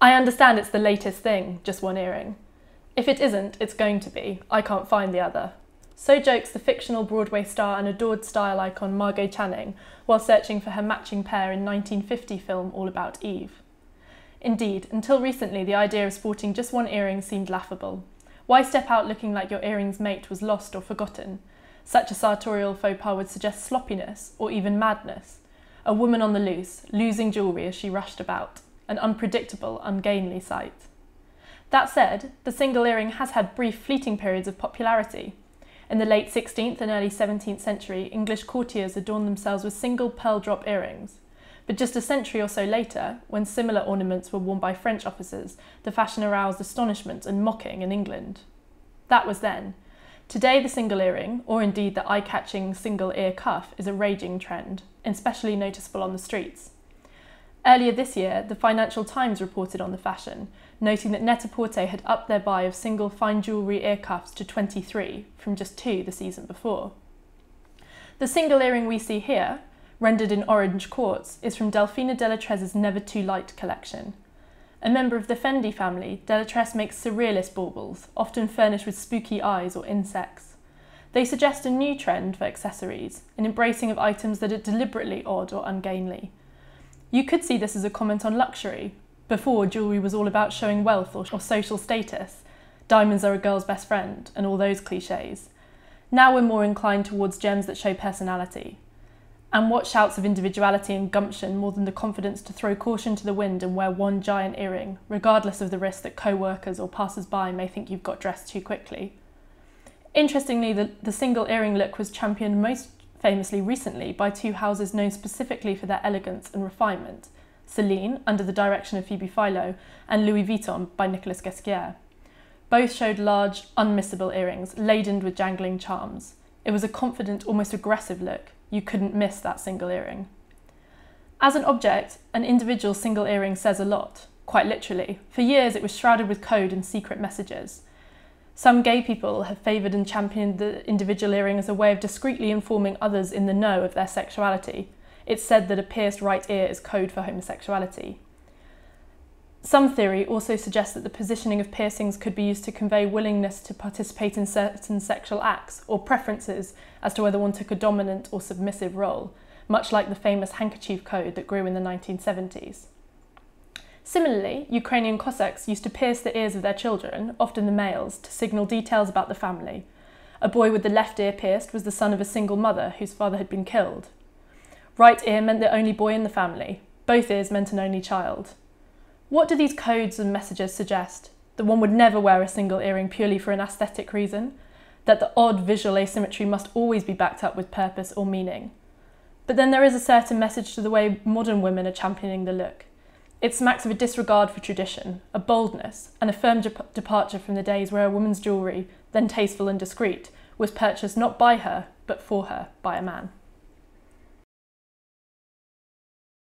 I understand it's the latest thing, just one earring. If it isn't, it's going to be. I can't find the other. So jokes the fictional Broadway star and adored style icon Margot Channing while searching for her matching pair in 1950 film All About Eve. Indeed, until recently the idea of sporting just one earring seemed laughable. Why step out looking like your earring's mate was lost or forgotten? Such a sartorial faux pas would suggest sloppiness or even madness. A woman on the loose, losing jewellery as she rushed about. An unpredictable, ungainly sight. That said, the single earring has had brief fleeting periods of popularity. In the late 16th and early 17th century, English courtiers adorned themselves with single pearl drop earrings. But just a century or so later, when similar ornaments were worn by French officers, the fashion aroused astonishment and mocking in England. That was then. Today the single earring, or indeed the eye-catching single ear cuff, is a raging trend, especially noticeable on the streets. Earlier this year, the Financial Times reported on the fashion, noting that Net-a-Porter had upped their buy of single fine jewellery ear cuffs to 23, from just 2 the season before. The single earring we see here, rendered in orange quartz, is from Delfina Delettrez's Never Too Light collection. A member of the Fendi family, Delettrez makes surrealist baubles, often furnished with spooky eyes or insects. They suggest a new trend for accessories, an embracing of items that are deliberately odd or ungainly. You could see this as a comment on luxury. Before, jewellery was all about showing wealth or social status. Diamonds are a girl's best friend, and all those clichés. Now we're more inclined towards gems that show personality. And what shouts of individuality and gumption more than the confidence to throw caution to the wind and wear one giant earring, regardless of the risk that co-workers or passers-by may think you've got dressed too quickly. Interestingly, the single earring look was championed most famously recently by 2 houses known specifically for their elegance and refinement, Celine, under the direction of Phoebe Philo, and Louis Vuitton by Nicolas Ghesquière. Both showed large, unmissable earrings, laden with jangling charms. It was a confident, almost aggressive look. You couldn't miss that single earring. As an object, an individual single earring says a lot, quite literally. For years it was shrouded with code and secret messages. Some gay people have favoured and championed the individual earring as a way of discreetly informing others in the know of their sexuality. It's said that a pierced right ear is code for homosexuality. Some theory also suggests that the positioning of piercings could be used to convey willingness to participate in certain sexual acts or preferences as to whether one took a dominant or submissive role, much like the famous handkerchief code that grew in the 1970s. Similarly, Ukrainian Cossacks used to pierce the ears of their children, often the males, to signal details about the family. A boy with the left ear pierced was the son of a single mother whose father had been killed. Right ear meant the only boy in the family. Both ears meant an only child. What do these codes and messages suggest? That one would never wear a single earring purely for an aesthetic reason? That the odd visual asymmetry must always be backed up with purpose or meaning? But then there is a certain message to the way modern women are championing the look. It smacks of a disregard for tradition, a boldness, and a firm departure from the days where a woman's jewellery, then tasteful and discreet, was purchased not by her, but for her, by a man.